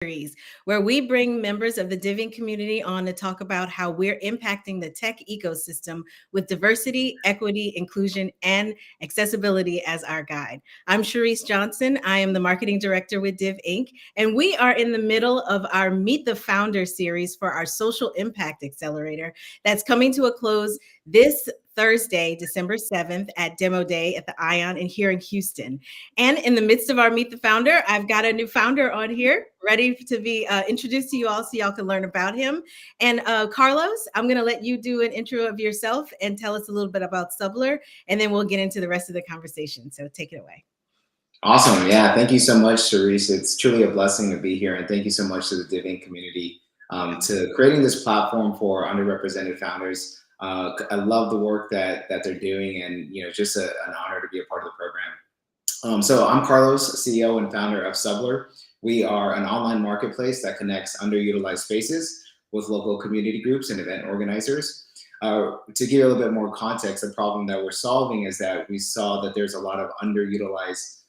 series where we bring members of the Diving community on to talk about how we're impacting the tech ecosystem with diversity, equity, inclusion, and accessibility as our guide. I'm Sharice Johnson. I am the marketing director with Div Inc. And we are in the middle of our Meet the Founder series for our Social Impact Accelerator that's coming to a close this Thursday, December 7th at Demo Day at the Ion and here in Houston. And in the midst of our Meet the Founder, I've got a new founder on here ready to be introduced to you all so y'all can learn about him. And Carlos, I'm going to let you do an intro of yourself and tell us a little bit about Subler, and then we'll get into the rest of the conversation. So take it away. Awesome. Yeah. Thank you so much, Sharice. It's truly a blessing to be here. And thank you so much to the Diving community to creating this platform for underrepresented founders. I love the work that they're doing, and just an honor to be a part of the program. So I'm Carlos, CEO and founder of Subler. We are an online marketplace that connects underutilized spaces with local community groups and event organizers. To give you a little bit more context, the problem that we're solving is that we saw that there's a lot of underutilized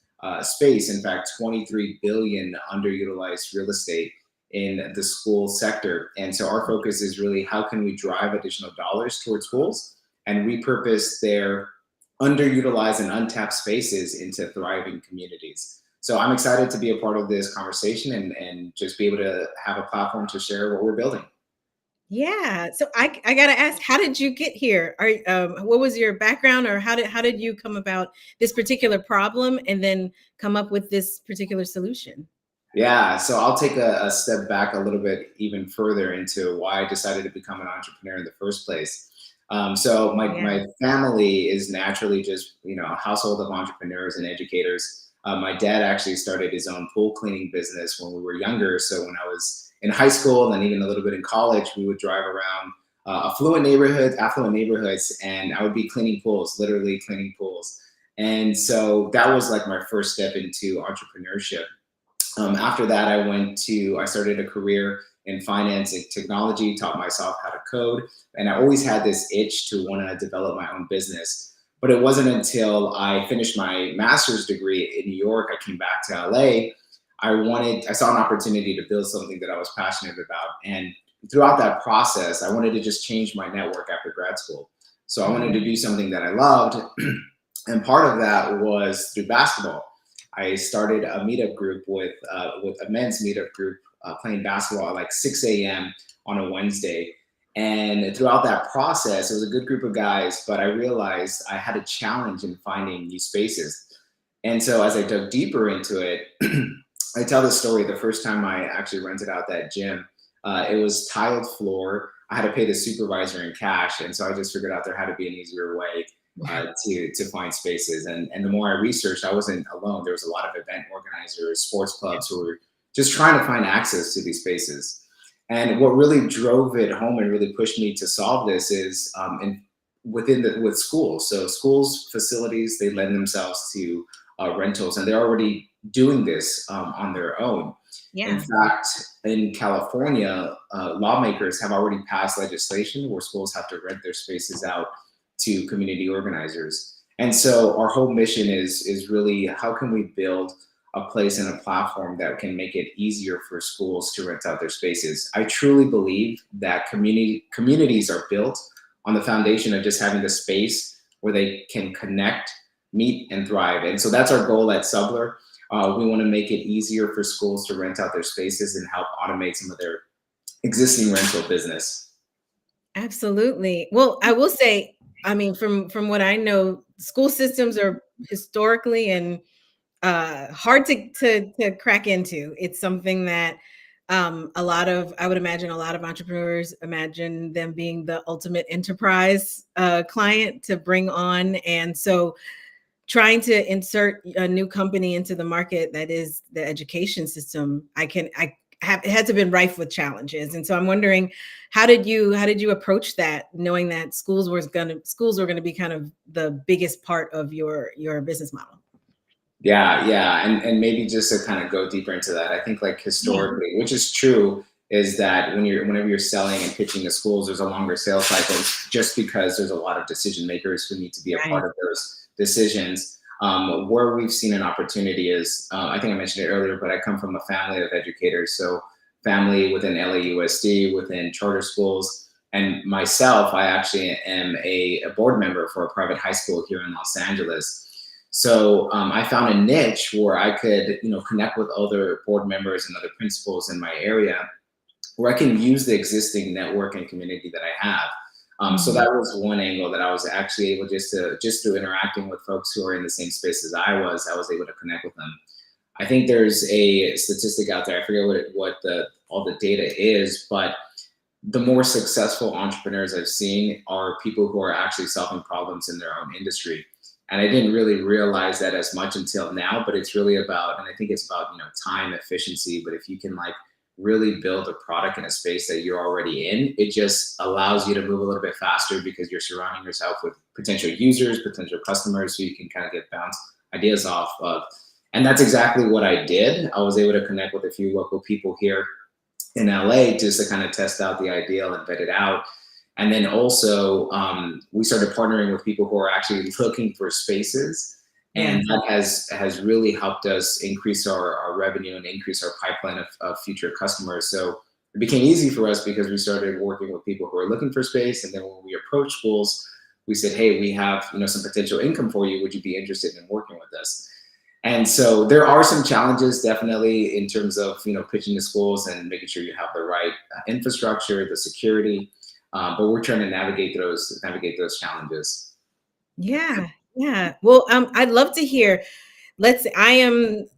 space. In fact, 23 billion underutilized real estate in the school sector. And so our focus is really how can we drive additional dollars towards schools and repurpose their underutilized and untapped spaces into thriving communities. So I'm excited to be a part of this conversation and just be able to have a platform to share what we're building. Yeah. So I got to ask, how did you get here? What was your background, or how did you come about this particular problem and then come up with this particular solution? Yeah, so I'll take a step back a little bit even further into why I decided to become an entrepreneur in the first place. So my family is naturally just, a household of entrepreneurs and educators. My dad actually started his own pool cleaning business when we were younger. So when I was in high school and even a little bit in college, we would drive around affluent neighborhoods, and I would be cleaning pools, literally cleaning pools. And so that was like my first step into entrepreneurship. After that, I started a career in finance and technology, taught myself how to code. And I always had this itch to want to develop my own business. But it wasn't until I finished my master's degree in New York, I came back to LA. I saw an opportunity to build something that I was passionate about. And throughout that process, I wanted to just change my network after grad school. So I wanted to do something that I loved. And part of that was through basketball. I started a meetup group with a men's meetup group playing basketball at like 6 a.m. on a Wednesday. And throughout that process, it was a good group of guys, but I realized I had a challenge in finding new spaces. And so as I dug deeper into it, I tell the story the first time I actually rented out that gym. It was tiled floor. I had to pay the supervisor in cash. And so I just figured out there had to be an easier way to find spaces. And the more I researched, I wasn't alone. There was a lot of event organizers, sports clubs who were just trying to find access to these spaces. And what really drove it home and really pushed me to solve this is with schools. So schools, facilities, they lend themselves to rentals, and they're already doing this on their own. Yeah. In fact, in California, lawmakers have already passed legislation where schools have to rent their spaces out to community organizers. And so our whole mission is really how can we build a place and a platform that can make it easier for schools to rent out their spaces. I truly believe that communities are built on the foundation of just having the space where they can connect, meet, and thrive. And so that's our goal at Subler. We want to make it easier for schools to rent out their spaces and help automate some of their existing rental business. Absolutely. Well, I will say, I mean, from what I know, school systems are historically and hard to crack into. It's something that I would imagine a lot of entrepreneurs imagine them being the ultimate enterprise client to bring on. And so trying to insert a new company into the market that is the education system, it had to been rife with challenges. And so I'm wondering, how did you approach that, knowing that schools were going to be kind of the biggest part of your business model? Yeah. And maybe just to kind of go deeper into that, I think like historically, which is true, is that whenever you're selling and pitching to schools, there's a longer sales cycle just because there's a lot of decision makers who need to be a part of those decisions. Where we've seen an opportunity is, I think I mentioned it earlier, but I come from a family of educators. So family within LAUSD, within charter schools, and myself, I actually am a board member for a private high school here in Los Angeles. So I found a niche where I could, connect with other board members and other principals in my area, where I can use the existing network and community that I have. So Mhm. that was one angle that I was actually able, just through interacting with folks who are in the same space as I was able to connect with them. I think there's a statistic out there. I forget what all the data is, but the more successful entrepreneurs I've seen are people who are actually solving problems in their own industry. And I didn't really realize that as much until now, but it's really about, and I think it's about, time efficiency. But if you can like really build a product in a space that you're already in, it just allows you to move a little bit faster because you're surrounding yourself with potential users, potential customers, so you can kind of get bounce ideas off of. And that's exactly what I did. I was able to connect with a few local people here in LA just to kind of test out the ideal and vet it out. And then also, we started partnering with people who are actually looking for spaces. And Yes. that has really helped us increase our revenue and increase our pipeline of future customers. So it became easy for us because we started working with people who are looking for space. And then when we approached schools, we said, hey, we have some potential income for you. Would you be interested in working with us? And so there are some challenges definitely in terms of pitching to schools and making sure you have the right infrastructure, the security, but we're trying to navigate those challenges. Yeah. Yeah. Well, I'd love to hear. I am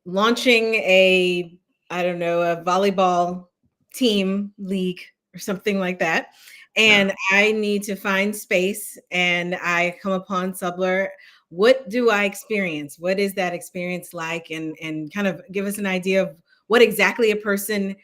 launching a, I don't know, a volleyball team league or something like that. Yeah. And I need to find space and I come upon Subler. What do I experience? What is that experience like? And kind of give us an idea of what exactly a person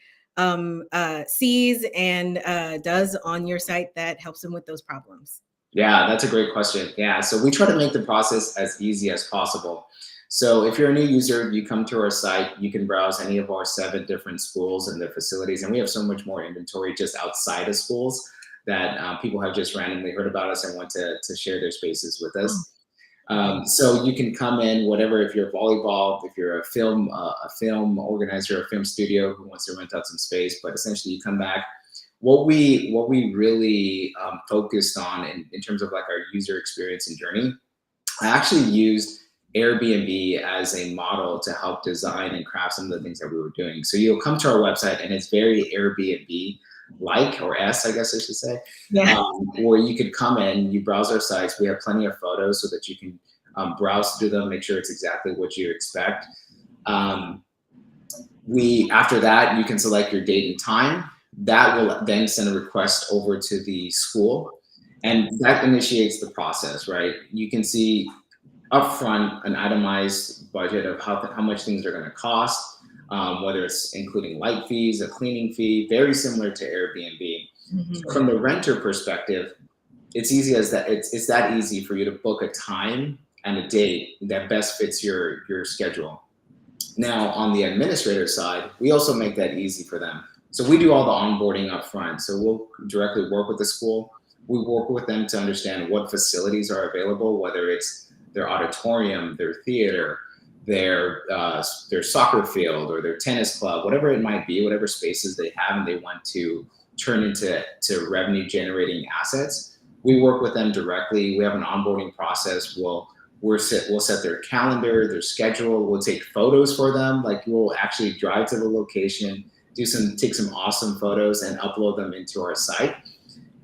sees and does on your site that helps them with those problems. Yeah, that's a great question. Yeah, so we try to make the process as easy as possible. So if you're a new user, you come to our site, you can browse any of our 7 different schools and their facilities. And we have so much more inventory just outside of schools that people have just randomly heard about us and want to share their spaces with Oh, us. okay. So you can come in, whatever, if you're volleyball, if you're a film organizer, a film studio who wants to rent out some space, but essentially you come back. What we really focused on in terms of like our user experience and journey, I actually used Airbnb as a model to help design and craft some of the things that we were doing. So you'll come to our website and it's very Airbnb like, or S, I guess I should say, Yeah. where you could come in, you browse our sites. We have plenty of photos so that you can browse through them, make sure it's exactly what you expect. Um, After that, you can select your date and time. That will then send a request over to the school, and that initiates the process, right? You can see upfront an itemized budget of how much things are going to cost, whether it's including light fees, a cleaning fee, very similar to Airbnb. So Mhm. from the renter perspective, it's easy as that. It's that easy for you to book a time and a date that best fits your schedule. Now, on the administrator side, we also make that easy for them. So we do all the onboarding up front. So we'll directly work with the school. We work with them to understand what facilities are available, whether it's their auditorium, their theater, their soccer field, or their tennis club, whatever it might be, whatever spaces they have and they want to turn into revenue generating assets. We work with them directly. We have an onboarding process. We'll set their calendar, their schedule. We'll take photos for them. Like we'll actually drive to the location, take some awesome photos, and upload them into our site.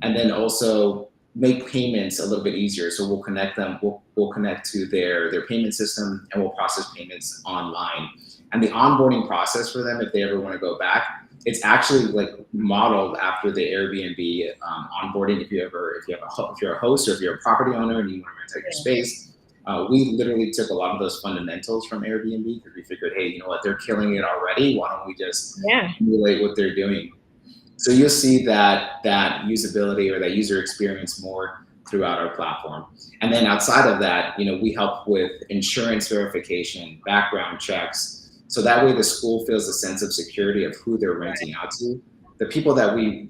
And then also make payments a little bit easier. So we'll connect them. We'll connect to their payment system, and we'll process payments online. And the onboarding process for them, if they ever want to go back, it's actually like modeled after the Airbnb onboarding. If you're a host or if you're a property owner and you want to rent out your space, we literally took a lot of those fundamentals from Airbnb because we figured, hey, you know what, they're killing it already. Why don't we just Yeah. emulate what they're doing? So you'll see that usability or that user experience more throughout our platform. And then outside of that, we help with insurance verification, background checks. So that way the school feels a sense of security of who they're renting out to. The people that we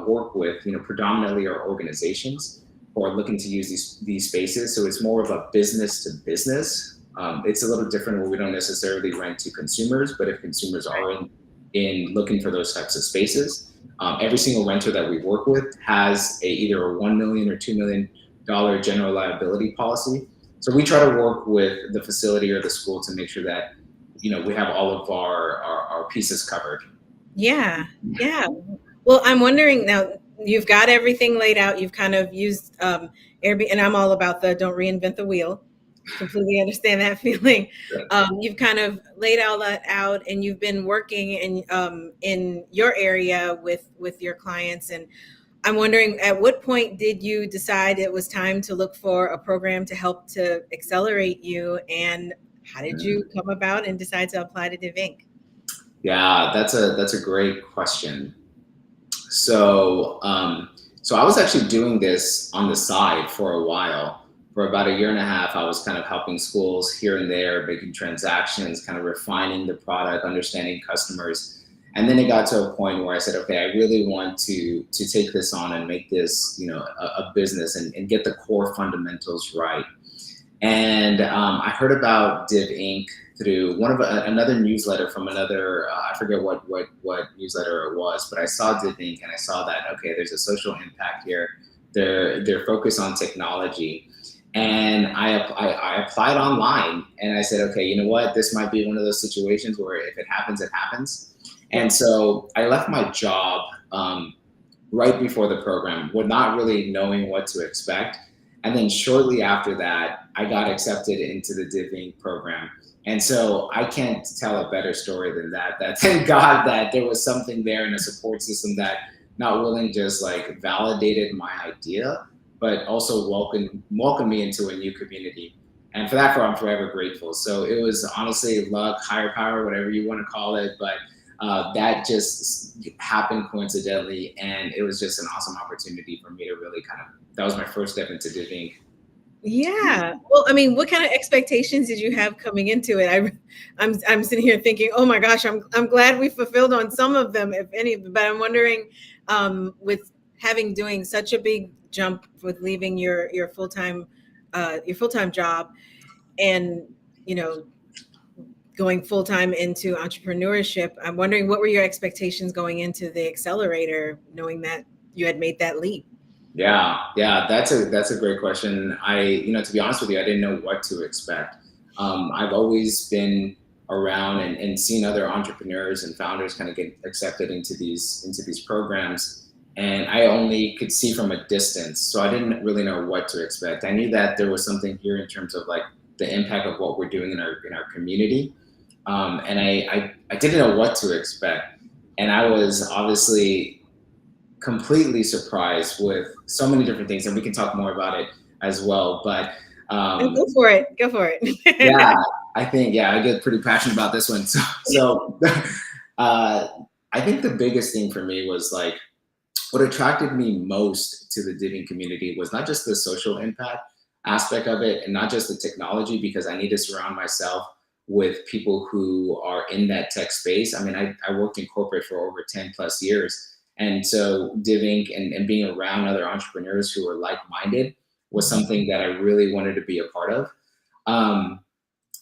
work with, predominantly are organizations. who are looking to use these spaces. So it's more of a business to business. It's a little different where we don't necessarily rent to consumers, but if consumers are in looking for those types of spaces, every single renter that we work with has either a $1 million or $2 million general liability policy. So we try to work with the facility or the school to make sure that, we have all of our pieces covered. Yeah, yeah. Well, I'm wondering now, you've got everything laid out. You've kind of used Airbnb, and I'm all about the don't reinvent the wheel. Completely understand that feeling. You've kind of laid all that out, and you've been working in your area with your clients. And I'm wondering, at what point did you decide it was time to look for a program to help to accelerate you? And how did you come about and decide to apply to Div Inc? Yeah, that's a great question. So, so I was actually doing this on the side for a while. For about a year and a half, I was kind of helping schools here and there, making transactions, kind of refining the product, understanding customers. And then it got to a point where I said, okay, I really want to take this on and make this, a business and get the core fundamentals right. And I heard about Div Inc. through one of another newsletter from another, I forget what newsletter it was, but I saw Div Inc. and I saw that, okay, there's a social impact here. They're focused on technology. And I applied online and I said, okay, you know what? This might be one of those situations where if it happens, it happens. And so I left my job right before the program with not really knowing what to expect. And then shortly after that, I got accepted into the Div Inc. program. And so I can't tell a better story than that. That thank God that there was something there in a support system that not willing just like validated my idea, but also welcomed me into a new community. And for that, I'm forever grateful. So it was honestly luck, higher power, whatever you want to call it. But that just happened coincidentally. And it was just an awesome opportunity for me to really that was my first step into Div Inc. Yeah. Well, I mean, what kind of expectations did you have coming into it? I'm sitting here thinking, oh my gosh, I'm glad we fulfilled on some of them, if any. But I'm wondering, with doing such a big jump with leaving your full time job, and going full time into entrepreneurship, I'm wondering, what were your expectations going into the accelerator, knowing that you had made that leap? Yeah, that's a great question. To be honest with you, I didn't know what to expect. I've always been around and seen other entrepreneurs and founders kind of get accepted into these programs, and I only could see from a distance, so I didn't really know what to expect. I knew that there was something here in terms of like the impact of what we're doing in our community, and I didn't know what to expect, and I was obviously completely surprised with so many different things, and we can talk more about it as well. But go for it. Go for it. yeah, I think I get pretty passionate about this one. So I think the biggest thing for me was like what attracted me most to the Div community was not just the social impact aspect of it, and not just the technology, because I need to surround myself with people who are in that tech space. I mean, I worked in corporate for over 10 plus years. And so Div Inc. and being around other entrepreneurs who are like-minded was something that I really wanted to be a part of.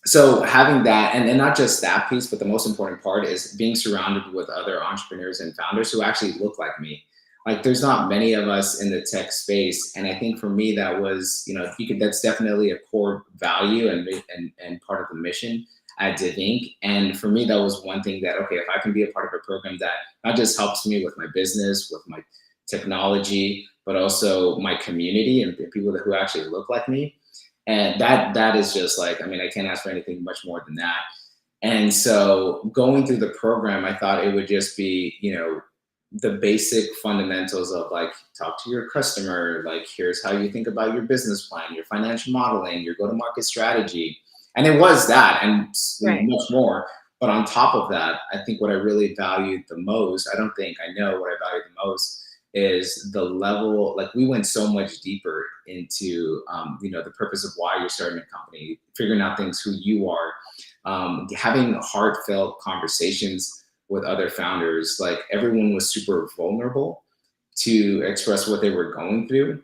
So having that, and not just that piece, but the most important part is being surrounded with other entrepreneurs and founders who actually look like me. Like there's not many of us in the tech space. And I think for me, that was, that's definitely a core value and part of the mission at Div Inc. And for me, that was one thing that, okay, if I can be a part of a program that not just helps me with my business, with my technology, but also my community and people who actually look like me. And that is just like, I mean, I can't ask for anything much more than that. And so going through the program, I thought it would just be, the basic fundamentals of like, talk to your customer, like, here's how you think about your business plan, your financial modeling, your go-to-market strategy. And it was that and much more. But on top of that, I think what I really valued the most, I know what I valued the most is the level, like we went so much deeper into, the purpose of why you're starting a company, figuring out things, who you are, having heartfelt conversations with other founders. Like everyone was super vulnerable to express what they were going through.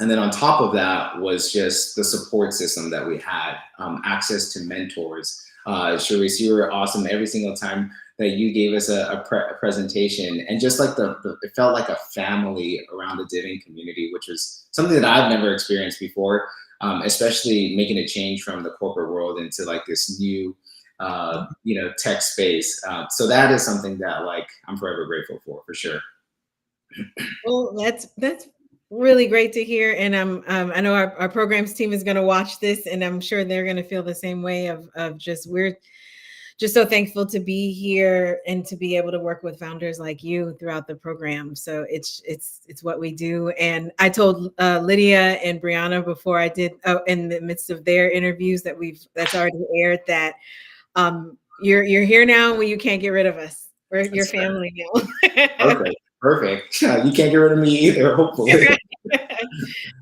And then on top of that was just the support system that we had, access to mentors. Sharice, you were awesome every single time that you gave us a presentation, and just like it felt like a family around the diving community, which was something that I've never experienced before, especially making a change from the corporate world into like this new, tech space. So that is something that like I'm forever grateful for sure. Well, that's really great to hear, and I know our programs team is going to watch this, and I'm sure they're going to feel the same way of just we're just so thankful to be here and to be able to work with founders like you throughout the program. So it's what we do. And I told Lydia and Brianna before I did in the midst of their interviews that's already aired that you're here now when you can't get rid of us. We're your That's right. family now. Perfect. Perfect. Yeah, you can't get rid of me either, hopefully.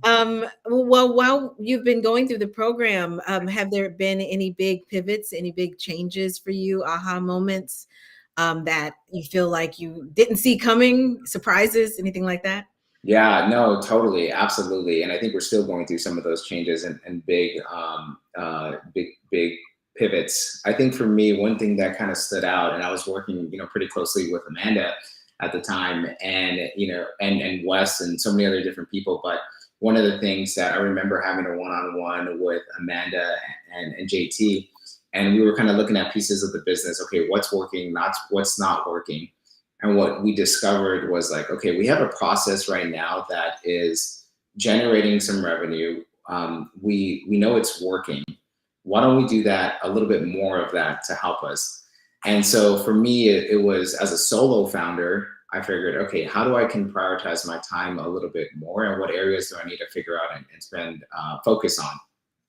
Well, while you've been going through the program, have there been any big pivots, any big changes for you, aha moments that you feel like you didn't see coming, surprises, anything like that? Yeah, no, totally, absolutely, and I think we're still going through some of those changes and big pivots. I think for me, one thing that kind of stood out, and I was working, pretty closely with Amanda at the time, and and Wes and so many other different people. But one of the things that I remember having a one-on-one with Amanda and JT, and we were kind of looking at pieces of the business. Okay, what's working, not what's not working. And what we discovered was like, okay, we have a process right now that is generating some revenue. We know it's working. Why don't we do that, a little bit more of that to help us? And so for me, it was, as a solo founder, I figured, okay, how do I can prioritize my time a little bit more, and what areas do I need to figure out and spend focus on?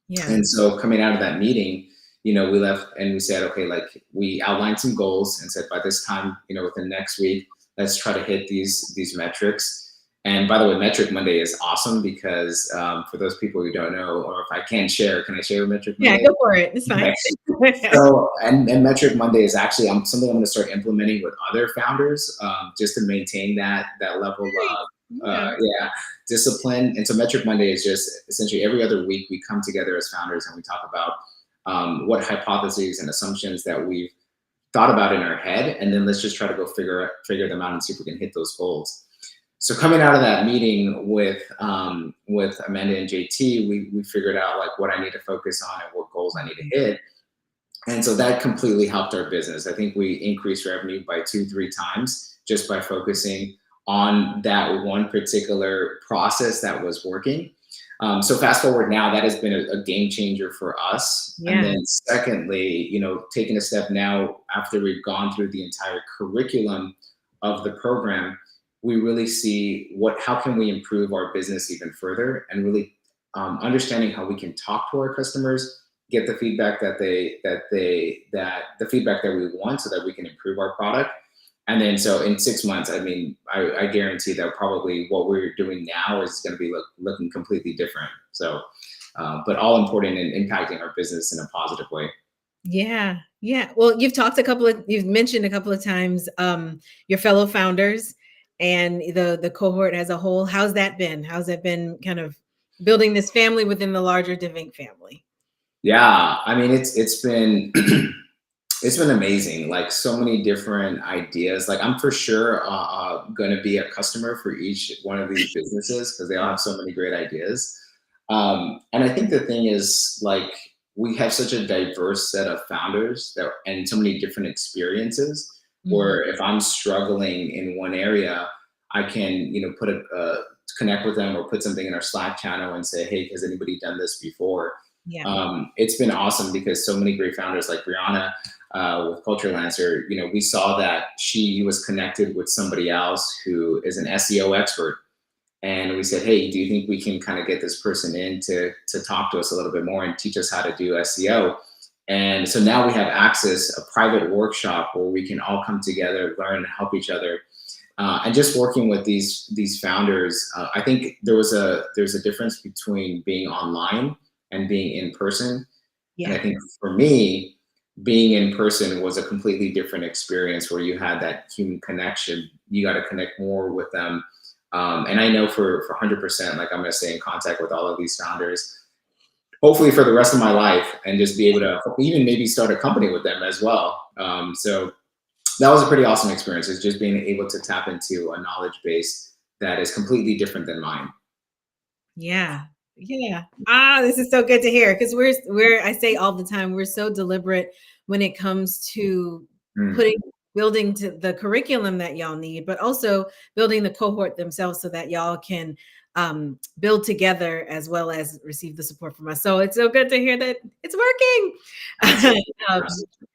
Yeah. And so coming out of that meeting, we left and we said, okay, like we outlined some goals and said by this time, within next week, let's try to hit these metrics. And by the way, Metric Monday is awesome because for those people who don't know, or if I can share, can I share Metric Yeah, Monday? go for it. It's fine. Okay. So, and Metric Monday is actually something I'm going to start implementing with other founders, just to maintain that level of Yeah. discipline. And so Metric Monday is just essentially every other week we come together as founders and we talk about what hypotheses and assumptions that we've thought about in our head, and then let's just try to go figure them out and see if we can hit those goals. So coming out of that meeting with Amanda and JT, we figured out like what I need to focus on and what goals I need to hit. And so that completely helped our business. I think we increased revenue by 2-3 times just by focusing on that one particular process that was working. So fast forward now, that has been a game changer for us. Yeah. And then secondly, taking a step now after we've gone through the entire curriculum of the program, we really see how can we improve our business even further, and really understanding how we can talk to our customers, get the feedback that the feedback that we want, so that we can improve our product. And then so in 6 months, I mean, I guarantee that probably what we're doing now is going to be looking completely different. So, but all important in impacting our business in a positive way. Yeah. Yeah. Well, you've mentioned a couple of times your fellow founders and the cohort as a whole. How's that been? How's that been kind of building this family within the larger Divink family? Yeah, I mean, it's been it's been amazing. Like so many different ideas. Like I'm for sure going to be a customer for each one of these businesses because they all have so many great ideas. And I think the thing is, like, we have such a diverse set of founders and so many different experiences. Where if I'm struggling in one area, I can connect with them or put something in our Slack channel and say, hey, has anybody done this before? Yeah. It's been awesome because so many great founders like Brianna with Culture Lancer, we saw that she was connected with somebody else who is an SEO expert. And we said, hey, do you think we can kind of get this person in to talk to us a little bit more and teach us how to do SEO? And so now we have access, a private workshop where we can all come together, learn, and help each other. And just working with these founders, I think there's a difference between being online and being in person. Yeah. And I think for me, being in person was a completely different experience where you had that human connection. You got to connect more with them And I know for 100%, like I'm going to stay in contact with all of these founders, hopefully for the rest of my life, and just be able to even maybe start a company with them as well. So that was a pretty awesome experience. Is just being able to tap into a knowledge base that is completely different than mine. Yeah. Yeah. This is so good to hear, because we're I say all the time, we're so deliberate when it comes to Mm, putting building to the curriculum that y'all need, but also building the cohort themselves so that y'all can build together as well as receive the support from us. So it's so good to hear that it's working. absolutely. um, Absolutely.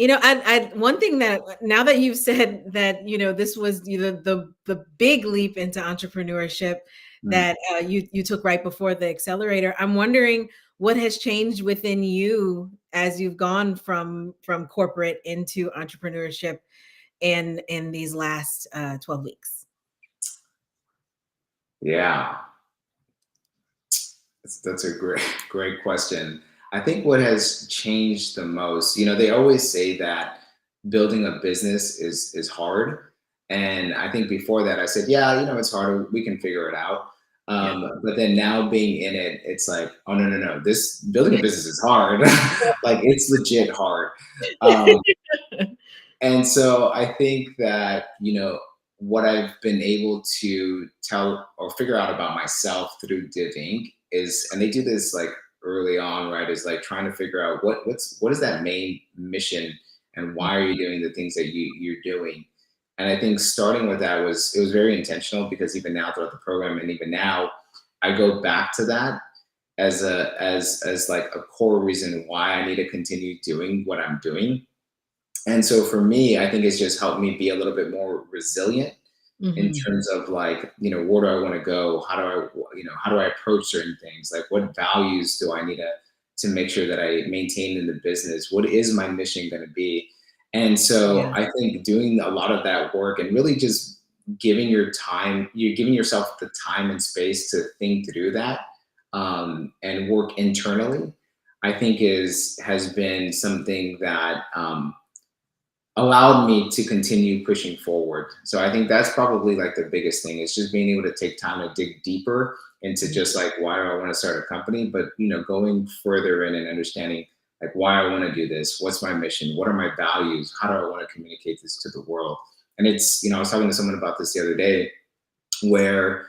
I one thing that now that you've said that, this was the big leap into entrepreneurship Mm. that you took right before the accelerator. I'm wondering what has changed within you as you've gone from corporate into entrepreneurship in these last 12 weeks. Yeah, that's a great great question. I think what has changed the most, they always say that building a business is hard, and I think before that I said, yeah, it's hard. We can figure it out. Yeah. But then now being in it, it's like, oh no, no, no, this building a business is hard. Like it's legit hard. Um, And so I think that, what I've been able to tell or figure out about myself through Div Inc. is, and they do this like early on, right? Is like trying to figure out what is that main mission, and why are you doing the things that you're doing? And I think starting with that was very intentional, because even now throughout the program, and even now, I go back to that as like a core reason why I need to continue doing what I'm doing. And so for me, I think it's just helped me be a little bit more resilient in Mhm. terms of like, where do I want to go? How do I approach certain things? Like what values do I need to make sure that I maintain in the business? What is my mission going to be? And so Yeah. I think doing a lot of that work and really just you're giving yourself the time and space to think through that, and work internally, I think has been something that, allowed me to continue pushing forward. So I think that's probably like the biggest thing, is just being able to take time to dig deeper into just like, why do I want to start a company, but going further in and understanding like why I want to do this, what's my mission, what are my values, how do I want to communicate this to the world. And it's, I was talking to someone about this the other day, where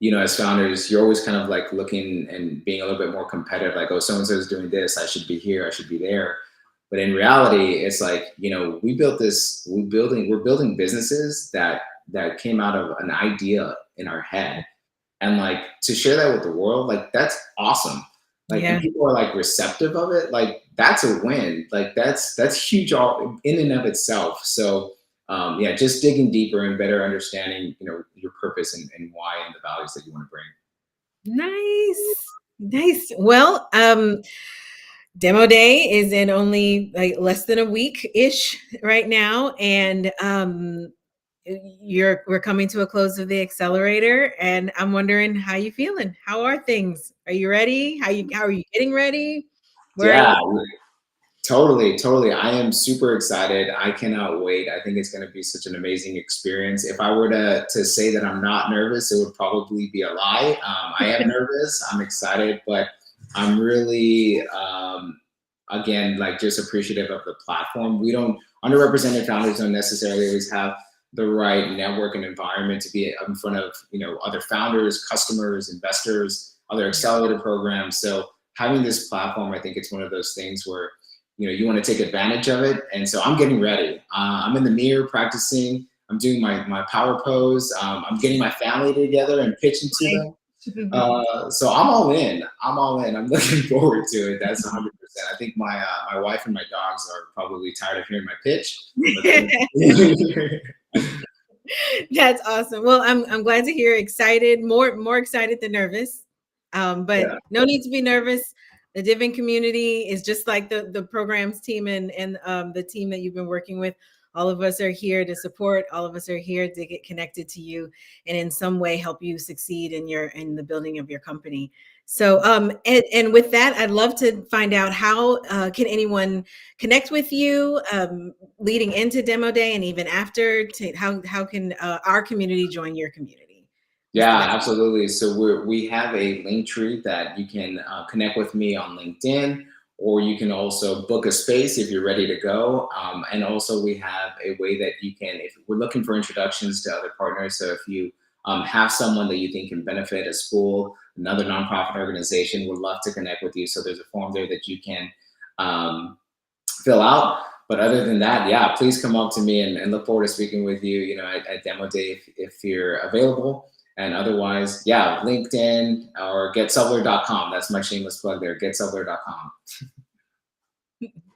as founders, you're always kind of like looking and being a little bit more competitive, like, oh, so and so is doing this, I should be here, I should be there. But in reality, it's like, we're building businesses that came out of an idea in our head. And like to share that with the world, like that's awesome. Like, and Yeah. people are like receptive of it, like that's a win. Like that's huge all in and of itself. So yeah, just digging deeper and better understanding, your purpose and why, and the values that you want to bring. Nice. Nice. Well, demo day is in only like less than a week ish right now, and we're coming to a close of the accelerator, and I'm wondering how you feeling. How are things? Are you ready? How are you getting ready? Where are you? Yeah, totally, totally. I am super excited. I cannot wait. I think it's going to be such an amazing experience. If I were to say that I'm not nervous, it would probably be a lie. I am nervous. I'm excited, but I'm really, again, like just appreciative of the platform. We don't Underrepresented founders don't necessarily always have the right network and environment to be in front of other founders, customers, investors, other accelerator programs. So having this platform, I think it's one of those things where you want to take advantage of it. And so I'm getting ready. I'm in the mirror practicing. I'm doing my power pose. I'm getting my family together and pitching to them. So I'm all in. I'm all in. I'm looking forward to it. That's 100%. I think my wife and my dogs are probably tired of hearing my pitch. But That's awesome. Well, I'm glad to hear excited, more excited than nervous. But yeah, no need to be nervous. The Divin community is just like the programs team and the team that you've been working with. All of us are here to support. All of us are here to get connected to you and in some way help you succeed in the building of your company. So and with that, I'd love to find out how can anyone connect with you leading into demo day and even after. How can our community join your community? What's the Yeah, best way? absolutely. So we have a link tree that you can connect with me on LinkedIn, or you can also book a space if you're ready to go. And also, we have a way that you can, if we're looking for introductions to other partners. So if you have someone that you think can benefit, a school, another nonprofit organization, would love to connect with you. So there's a form there that you can um, fill out. But other than that, yeah, please come up to me and look forward to speaking with you, at demo day if you're available. And otherwise, yeah, LinkedIn or getsubler.com. That's my shameless plug there, getsubler.com.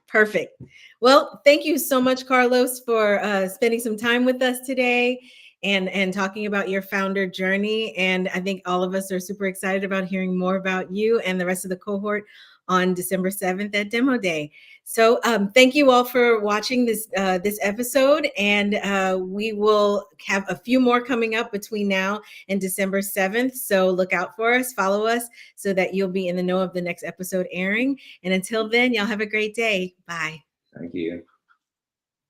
Perfect. Well, thank you so much, Carlos, for spending some time with us today and talking about your founder journey. And I think all of us are super excited about hearing more about you and the rest of the cohort on December 7th at Demo Day. So thank you all for watching this episode, and we will have a few more coming up between now and December 7th. So look out for us, follow us, so that you'll be in the know of the next episode airing. And until then, y'all have a great day. Bye. Thank you.